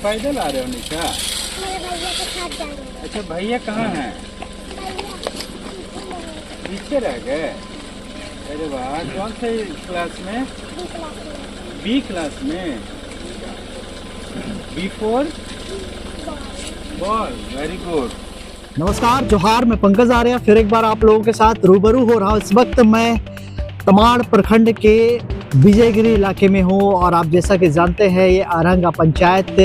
पैदल आ रहे हो निशा? मेरे भैया के साथ जाएंगे। अच्छा, भैया कहाँ हैं? पीछे रह गए? अरे वाह, कौन से क्लास में? बी क्लास में। B4 ball, very good. नमस्कार, जोहार। मैं पंकज आर्या फिर एक बार आप लोगों के साथ रूबरू हो रहा हूँ। इस वक्त मैं तमाड़ प्रखंड के विजयगिरी इलाके में हूँ और आप जैसा कि जानते हैं ये आरंगा पंचायत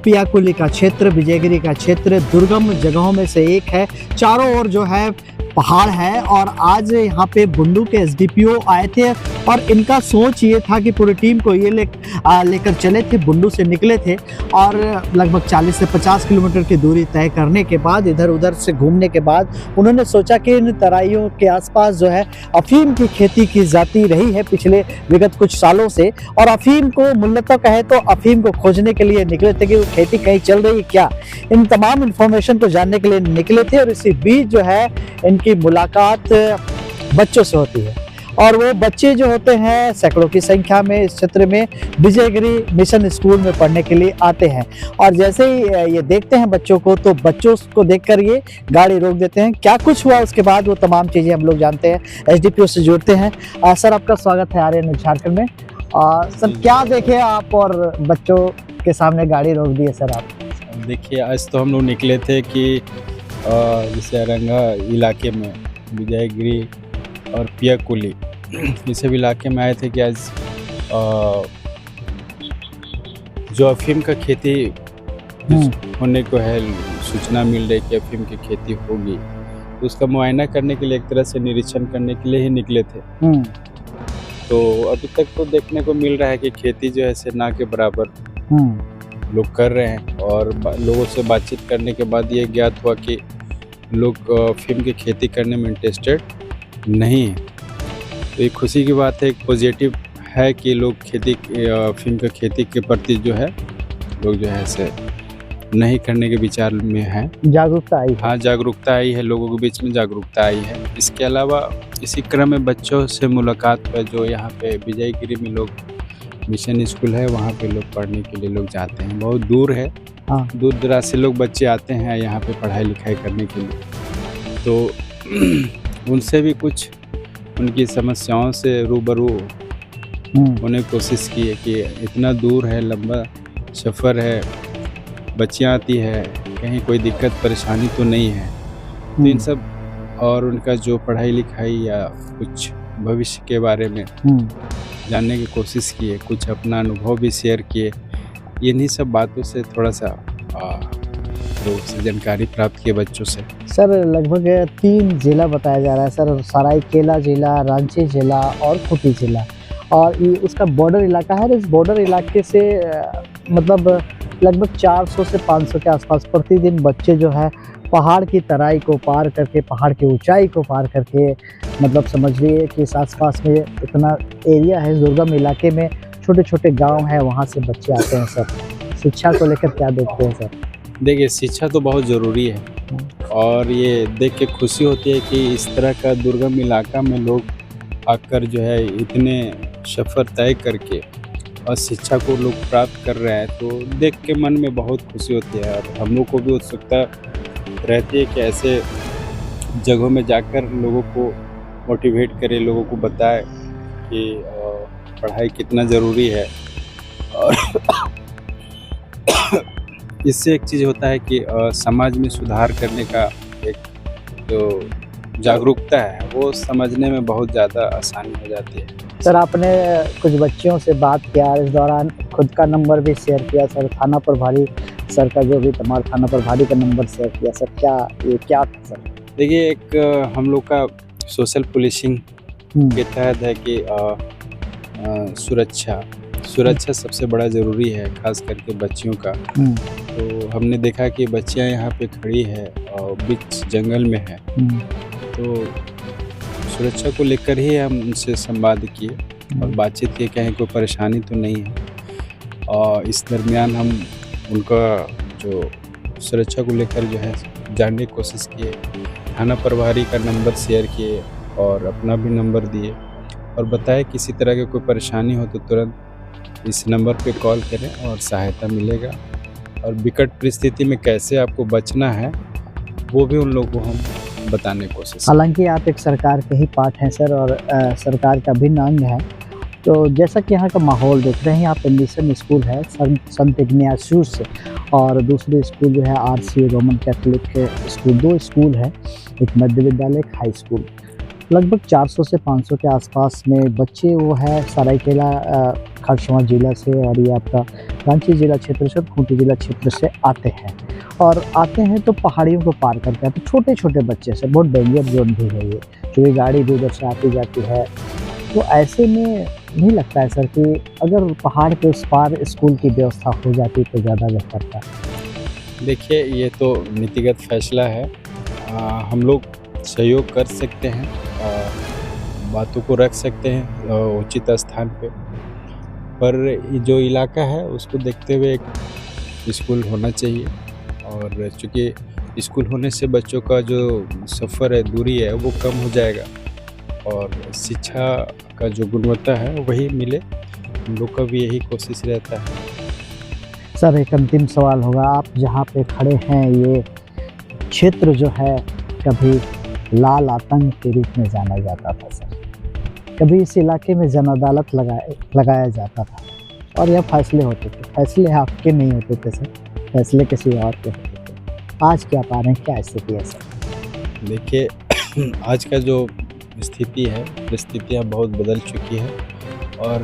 पियाकुली का क्षेत्र, विजयगिरी का क्षेत्र दुर्गम जगहों में से एक है। चारों ओर जो है पहाड़ है और आज यहाँ पे बुंडू के SDPO आए थे और इनका सोच ये था कि पूरी टीम को ये लेकर चले थे। बुंडू से निकले थे और लगभग 40 से 50 किलोमीटर की दूरी तय करने के बाद इधर उधर से घूमने के बाद उन्होंने सोचा कि इन तराइयों के आसपास जो है अफीम की खेती की जाती रही है पिछले विगत कुछ सालों से, और अफीम को मूलतः कहे तो अफीम को खोजने के लिए निकले थे कि वो खेती कहीं चल रही है क्या। इन तमाम इन्फॉर्मेशन को जानने के लिए निकले थे और इसी बीच जो है इनकी मुलाकात बच्चों से होती है और वो बच्चे जो होते हैं सैकड़ों की संख्या में इस क्षेत्र में विजयगिरी मिशन स्कूल में पढ़ने के लिए आते हैं। और जैसे ही ये देखते हैं बच्चों को तो बच्चों को देखकर ये गाड़ी रोक देते हैं। क्या कुछ हुआ उसके बाद वो तमाम चीज़ें हम लोग जानते हैं, SDPO से जुड़ते हैं। सर, आपका स्वागत है आर्यन झारखंड में। सर, क्या देखे आप और बच्चों के सामने गाड़ी रोक दी है सर आप? देखिए, आज तो हम लोग निकले थे कि जैसे आरंगा इलाके में विजयगिरी और पियाकुली इस सब इलाके में आए थे कि आज जो अफीम का खेती होने को है, सूचना मिल रही कि अफीम की खेती होगी, तो उसका मुआयना करने के लिए, एक तरह से निरीक्षण करने के लिए ही निकले थे। तो अभी तक तो देखने को मिल रहा है कि खेती जो है से ना के बराबर लोग कर रहे हैं और लोगों से बातचीत करने के बाद ये ज्ञात हुआ कि लोग अफीम की खेती करने में इंटरेस्टेड नहीं है। तो ये खुशी की बात है, एक पॉजिटिव है कि लोग अफीम का खेती के प्रति जो है लोग जो है से नहीं करने के विचार में हैं। जागरूकता आई है। हाँ, जागरूकता आई है, लोगों के बीच में जागरूकता आई है। इसके अलावा इसी क्रम में बच्चों से मुलाकात पर जो यहाँ पे विजयगिरी में लोग मिशन स्कूल है वहाँ पे लोग पढ़ने के लिए लोग जाते हैं। बहुत दूर है, हाँ, दूर दराज से लोग बच्चे आते हैं यहाँ पे पढ़ाई लिखाई करने के लिए। तो उनसे भी कुछ उनकी समस्याओं से रूबरू होने की कोशिश की है कि इतना दूर है, लंबा सफ़र है, बच्चियाँ आती है, कहीं कोई दिक्कत परेशानी तो नहीं है। तो इन सब और उनका जो पढ़ाई लिखाई या कुछ भविष्य के बारे में जानने की कोशिश की है, कुछ अपना अनुभव भी शेयर किए। इन्हीं सब बातों से थोड़ा सा लोगों से जानकारी प्राप्त किए बच्चों से। सर, लगभग 3 जिला बताया जा रहा है सर, सरायकेला जिला, रांची जिला और खूंटी जिला, और ये उसका बॉर्डर इलाका है। इस बॉर्डर इलाके से मतलब लगभग 400 से 500 के आसपास प्रतिदिन बच्चे जो है पहाड़ की तराई को पार करके, पहाड़ की ऊंचाई को पार करके, मतलब समझ लीजिए कि इस आसपास में इतना एरिया है, दुर्गम इलाके में छोटे छोटे गांव हैं, वहाँ से बच्चे आते हैं। सर, शिक्षा को लेकर क्या देखते हैं सर? देखिए, शिक्षा तो बहुत ज़रूरी है और ये देख के खुशी होती है कि इस तरह का दुर्गम इलाका में लोग आकर जो है इतने सफ़र तय करके और शिक्षा को लोग प्राप्त कर रहे हैं, तो देख के मन में बहुत खुशी होती है। और हम लोग को भी उत्सुकता रहती है कि ऐसे जगहों में जाकर लोगों को मोटिवेट करें, लोगों को बताएं कि पढ़ाई कितना ज़रूरी है। और इससे एक चीज़ होता है कि समाज में सुधार करने का एक जो जागरूकता है वो समझने में बहुत ज़्यादा आसानी हो जाती है। सर, आपने कुछ बच्चियों से बात किया, इस दौरान खुद का नंबर भी शेयर किया सर, थाना प्रभारी सर का जो भी तमाड़ थाना प्रभारी का नंबर शेयर किया सर, क्या था सर? देखिए, एक हम लोग का सोशल पुलिसिंग के तहत है कि सुरक्षा सबसे बड़ा ज़रूरी है, खास करके बच्चियों का। तो हमने देखा कि बच्चियां यहाँ पे खड़ी है और बीच जंगल में है, तो सुरक्षा को लेकर ही हम उनसे संवाद किए और बातचीत की, कहीं कोई परेशानी तो नहीं है। और इस दरमियान हम उनका जो सुरक्षा को लेकर जो है जानने की कोशिश किए, थाना प्रभारी का नंबर शेयर किए और अपना भी नंबर दिए और बताया किसी तरह की कोई परेशानी हो तो तुरंत इस नंबर पे कॉल करें और सहायता मिलेगा। और विकट परिस्थिति में कैसे आपको बचना है वो भी उन लोगों को हम बताने की कोशिश। हालांकि आप एक सरकार के ही पार्ट हैं सर, और सरकार का भिन्न अंग है, तो जैसा कि यहाँ का माहौल देख रहे हैं, यहाँ पे मिशन स्कूल है संत इग्नाशियस, और दूसरी स्कूल जो है RCA Roman Catholic school. 2 school है, एक मध्य विद्यालय, एक हाई स्कूल। लगभग 400 से 500 के आसपास में बच्चे वो है सरायकेला खरसवां जिला से, और ये आपका रांची जिला क्षेत्र से, खूंटी जिला क्षेत्र से आते हैं, और आते हैं तो पहाड़ियों को पार करके आते, छोटे छोटे बच्चे से। बहुत डेंजर जोन भी है ये, क्योंकि गाड़ी भी उधर से आती जाती है। तो ऐसे में नहीं लगता है सर कि अगर पहाड़ के उस पार स्कूल की व्यवस्था हो जाती तो ज़्यादा बेहतर था? देखिए, ये तो नीतिगत फैसला है। हम लोग सहयोग कर सकते हैं, बातों को रख सकते हैं उचित स्थान पे, पर ये जो इलाका है उसको देखते हुए एक स्कूल होना चाहिए। और चूँकि स्कूल होने से बच्चों का जो सफ़र है, दूरी है, वो कम हो जाएगा और शिक्षा का जो गुणवत्ता है वही मिले। हम लोग का भी यही कोशिश रहता है। सर एक अंतिम सवाल होगा, आप जहाँ पे खड़े हैं ये क्षेत्र जो है कभी लाल आतंक के रूप में जाना जाता था सर। कभी इस इलाके में जन अदालत लगाया जाता था और यह फैसले होते थे। फैसले आपके नहीं होते थे सर, फैसले किसी और के होते थे। आज क्या पा रहे हैं, क्या स्थिति है सर? देखिए, आज का जो स्थिति है, परिस्थितियाँ बहुत बदल चुकी है और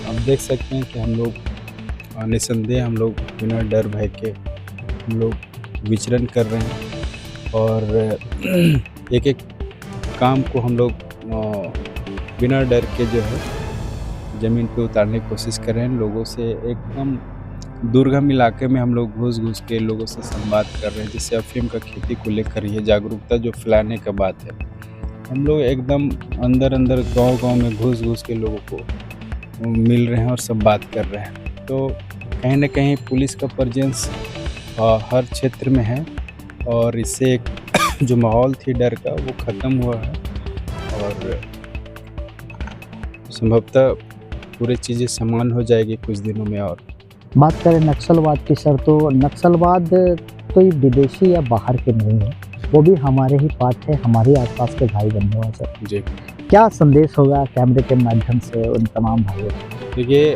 आप देख सकते हैं कि हम लोग निसंदेह हम लोग बिना डर भय के हम लोग विचरण कर रहे हैं और एक एक काम को हम लोग बिना डर के जो है ज़मीन पे उतारने की कोशिश कर रहे हैं। लोगों से एकदम दुर्गम इलाके में हम लोग घुस के लोगों से संवाद कर रहे हैं। जैसे अफीम का खेती को लेकर ये जागरूकता जो फैलाने का बात है, हम लोग एकदम अंदर गांव में घुस के लोगों को मिल रहे हैं और संवाद कर रहे हैं। तो कहीं ना कहीं पुलिस का प्रेजेंस हर क्षेत्र में है और इससे एक जो माहौल थी डर का वो ख़त्म हुआ है और संभवतः पूरी चीज़ें समान हो जाएगी कुछ दिनों में। और बात करें नक्सलवाद की सर, तो नक्सलवाद कोई विदेशी या बाहर के नहीं है, वो भी हमारे ही पार्ट है, हमारे आसपास के भाई बंधु हैं सर। जी, क्या संदेश होगा कैमरे के माध्यम से उन तमाम भाइयों को? देखिए,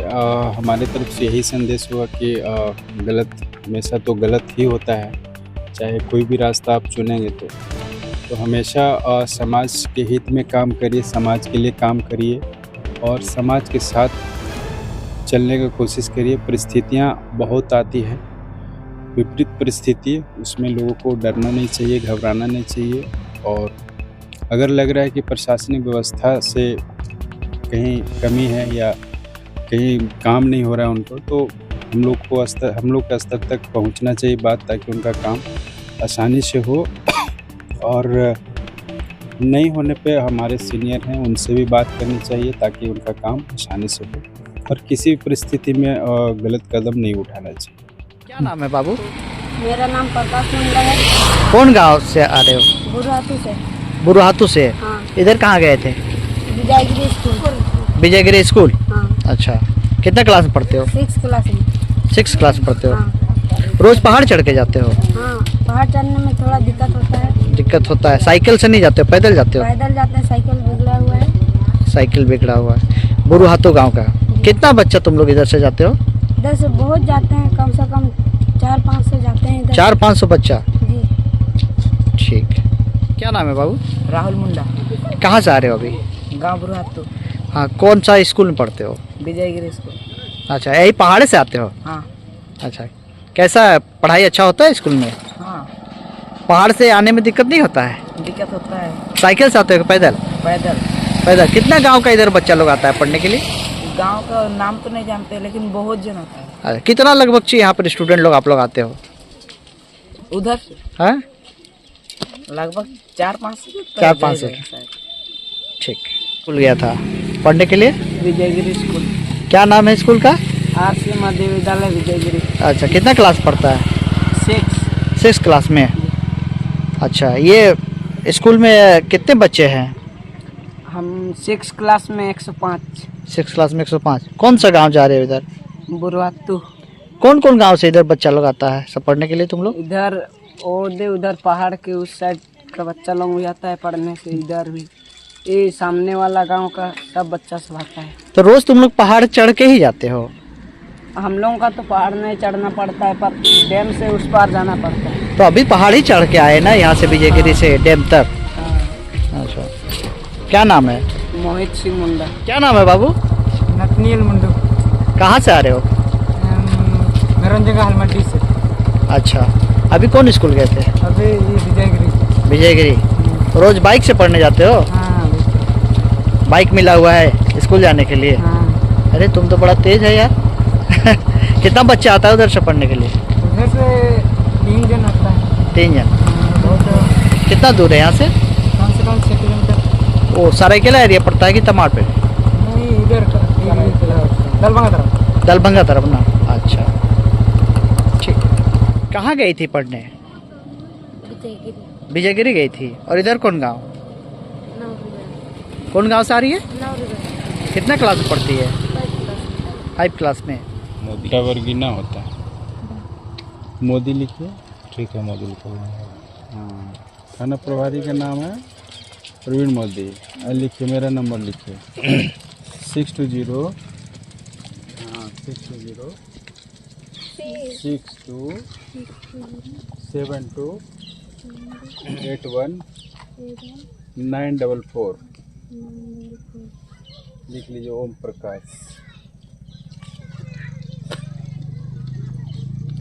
हमारे तरफ से यही संदेश हुआ कि गलत हमेशा तो गलत ही होता है, चाहे कोई भी रास्ता आप चुनेंगे तो हमेशा समाज के हित में काम करिए, समाज के लिए काम करिए और समाज के साथ चलने की कोशिश करिए। परिस्थितियाँ बहुत आती हैं, विपरीत परिस्थिति, उसमें लोगों को डरना नहीं चाहिए, घबराना नहीं चाहिए। और अगर लग रहा है कि प्रशासनिक व्यवस्था से कहीं कमी है या कहीं काम नहीं हो रहा है उनको, तो हम लोग का स्तर तक पहुंचना चाहिए बात, ताकि उनका काम आसानी से हो। और नहीं होने पे हमारे सीनियर हैं, उनसे भी बात करनी चाहिए ताकि उनका काम आसानी से हो और किसी भी परिस्थिति में गलत कदम नहीं उठाना चाहिए। क्या नाम है बाबू? मेरा नाम प्रकाश मुंडा है। कौन गांव से आ रहे हो? बुरहातू से। बुरहातू से? हाँ। इधर कहाँ गए थे? विजयगिरी स्कूल। विजयगिरी स्कूल? हाँ। अच्छा, कितना क्लास में पढ़ते हो? 6 क्लास में। 6 क्लास में पढ़ते हो? हाँ। रोज पहाड़ चढ़ के जाते हो? हाँ, पहाड़ चढ़ने में थोड़ा दिक्कत होता है। दिक्कत होता है? साइकिल से नहीं जाते हो, पैदल जाते हो? पैदल जाते हैं, साइकिल बिगड़ा हुआ है। साइकिल बिगड़ा हुआ है। बुरहातू गांव का कितना बच्चा तुम लोग इधर से जाते हो? इधर से बहुत जाते हैं, कम से कम 400-500 जाते हैं इधर। 400-500 बच्चा? जी। ठीक। क्या नाम है बाबू? राहुल मुंडा। कहाँ से आ रहे हो अभी? गांव बुरहातू। हाँ, कौन सा स्कूल में पढ़ते हो? विजयगिरी स्कूल। अच्छा, यही पहाड़ से आते हो? हाँ। अच्छा, कैसा है, पढ़ाई अच्छा होता है स्कूल में? हाँ। पहाड़ से आने में दिक्कत नहीं होता है? दिक्कत होता है। साइकिल से आते हो पैदल? पैदल। पैदल। कितना गांव का इधर बच्चा लोग आता है पढ़ने के लिए? गांव का नाम तो नहीं जानते, लेकिन बहुत जन आता है। अच्छा, कितना लगभग चाहिए यहाँ पर स्टूडेंट लोग आप लोग आते हो? उधर हाँ, लगभग 400-500। 400-500। ठीक। स्कूल गया था पढ़ने के लिए? विजयगिरी स्कूल। क्या नाम है स्कूल का? RCA मध्य विद्यालय विजयगिरी। अच्छा, कितना क्लास पढ़ता है? 6 क्लास में। अच्छा, ये स्कूल में कितने बच्चे हैं? हम 6 क्लास में 105। 6 क्लास में 105। कौन सा गांव जा रहे हो इधर? बुरहातू। कौन कौन गांव से इधर बच्चा लोग आता है सब पढ़ने के लिए तुम लोग? इधर उधर पहाड़ के उस साइड का बच्चा लोग भी आता है पढ़ने से, इधर भी ये सामने वाला गांव का सब बच्चा सब आता है। तो रोज तुम लोग पहाड़ चढ़ के ही जाते हो? हम लोगों का तो पहाड़ नहीं चढ़ना पड़ता है, पर डैम से उस पार जाना पड़ता है। तो अभी पहाड़ ही चढ़ के आए ना यहाँ से विजयगिरी से डैम तक? हाँ। अच्छा, क्या नाम है? मोहित सिंह मुंडा। क्या नाम है बाबू? नतनील मुंडू। कहाँ से आ रहे हो? मेरंजगा हलमट्टी से। अच्छा, अभी कौन स्कूल गए थे? अभी ये विजयगिरी। विजयगिरी। रोज बाइक से पढ़ने जाते हो? हाँ। बाइक मिला हुआ है स्कूल जाने के लिए? हाँ। अरे तुम तो बड़ा तेज है यार। कितना बच्चा आता है उधर से पढ़ने के लिए? उधर से 3 जन आता है। 3 जन? बहुत। कितना दूर है यहाँ से? कम से कम 6 किलोमीटर। वो सरायकेला एरिया पड़ता है कि तमाड़ पे? नहीं, इधर दलबंगा तरफ। दलबंगा तरफ ना? अच्छा ठीक। कहाँ गई थी पढ़ने? विजयगिरी गई थी। और इधर कौन गांव? कौन गांव से आ रही है? कितना क्लास में पढ़ती है? 5 क्लास में। मोदी वर्गीना होता है। मोदी लिखिए। ठीक है, मोदी लिखो। हाँ, थाना प्रभारी का नाम है प्रवीण मोदी। लिखिए, मेरा नंबर लिखिए 620 620 62 72 81 944। लिख लीजिए ओम प्रकाश,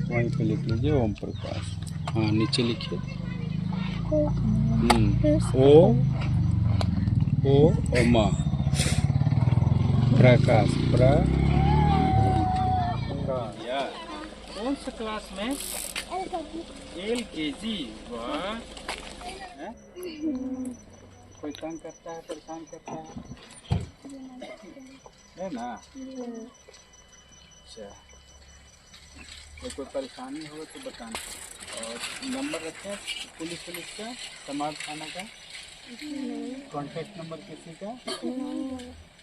वहीं पे लिख लीजिए ओम प्रकाश। हाँ, नीचे लिखिए ओमा प्रकाश यार। कौन सा क्लास में? LKG। वाह, कोई तंग करता है, परेशान करता है ना? अच्छा, तो कोई परेशानी हो तो बताना। और नंबर रखें पुलिस का, समाज थाना का? कॉन्टैक्ट नंबर किसी का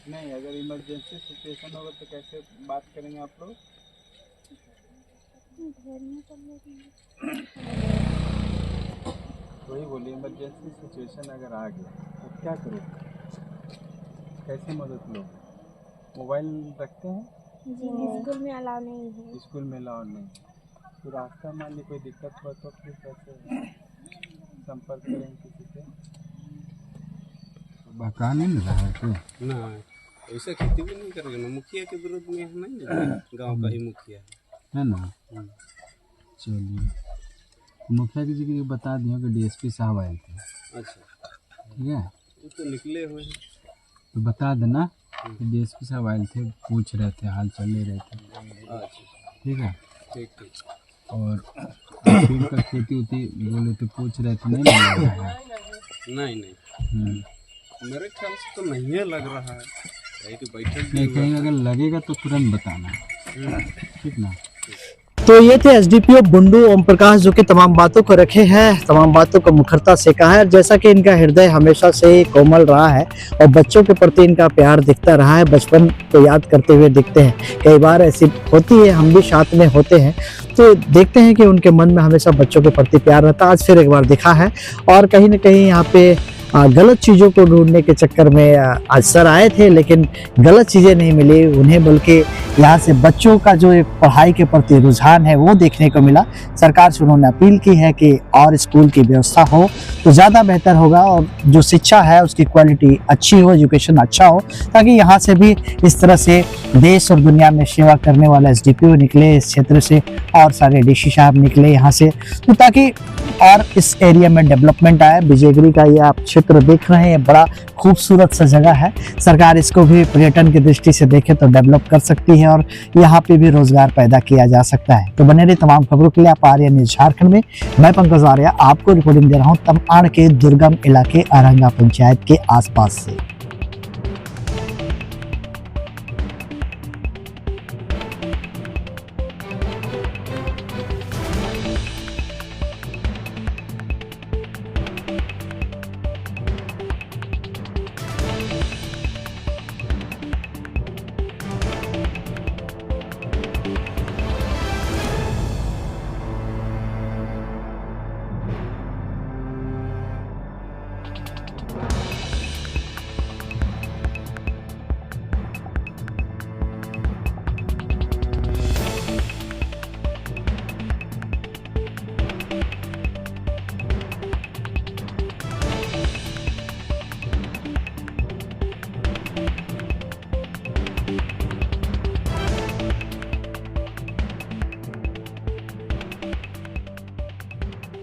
नहीं? अगर इमरजेंसी सिचुएशन होगा तो कैसे बात करेंगे आप लोग? वही बोलिए, इमरजेंसी सिचुएशन अगर आ गया तो क्या करोगे, कैसे मदद लोगे? मोबाइल रखते हैं? स्कूल में अलाउ नहीं है। स्कूल में अलाउ नहीं। तो रास्ता मान ली कोई दिक्कत हुआ तो फिर कैसे संपर्क करें किसी से? बता नहीं रहा है तो ना, ऐसा खेती भी नहीं करेंगे ना। मुखिया के विरोध में हम नहीं, गांव का ही मुखिया है ना। चलिए, मुखिया जी को बता दिया कि DSP साहब आए थे। अच्छा, ठीक है, वो तो निकले हुए हैं। तो बता देना कि DSP साहब आए थे, पूछ रहे थे, हाल चल ले रहे थे। अच्छा, ठीक है। ठीक। और फूल का खेती होती बोले तो पूछ रहे थे, नहीं लग रहा है? नहीं। मेरे ख्याल से तो नहीं है लग रहा है, बैठक नहीं, कहीं अगर लगेगा तो तुरंत बताना, ठीक ना। तो ये थे SDPO बुंडू ओम प्रकाश, जो कि तमाम बातों को रखे हैं, तमाम बातों को मुखरता से कहा है। जैसा कि इनका हृदय हमेशा से कोमल रहा है और बच्चों के प्रति इनका प्यार दिखता रहा है, बचपन को याद करते हुए दिखते हैं। कई बार ऐसी होती है, हम भी साथ में होते हैं तो देखते हैं कि उनके मन में हमेशा बच्चों के प्रति प्यार रहता। आज फिर एक बार दिखा है और कहीं ना कहीं यहाँ पे गलत चीज़ों को ढूंढने के चक्कर में आज सर आए थे, लेकिन गलत चीज़ें नहीं मिली उन्हें, बल्कि यहाँ से बच्चों का जो एक पढ़ाई के प्रति रुझान है वो देखने को मिला। सरकार से उन्होंने अपील की है कि और स्कूल की व्यवस्था हो तो ज़्यादा बेहतर होगा और जो शिक्षा है उसकी क्वालिटी अच्छी हो, एजुकेशन अच्छा हो, ताकि यहाँ से भी इस तरह से देश और दुनिया में सेवा करने वाला SDPO निकले इस क्षेत्र से, और सारे DC साहब निकले यहाँ से, तो ताकि और इस एरिया में डेवलपमेंट आए। विजयगिरी का ये आप क्षेत्र देख रहे हैं, बड़ा खूबसूरत सा जगह है। सरकार इसको भी पर्यटन की दृष्टि से देखे तो डेवलप कर सकती है और यहाँ पे भी रोजगार पैदा किया जा सकता है। तो बने रहिए तमाम खबरों के लिए आप आर्या न्यूज़ झारखंड में। मैं पंकज आर्या आपको रिपोर्टिंग दे रहा हूँ तमाड़ के दुर्गम इलाके अरंगा पंचायत के आसपास से।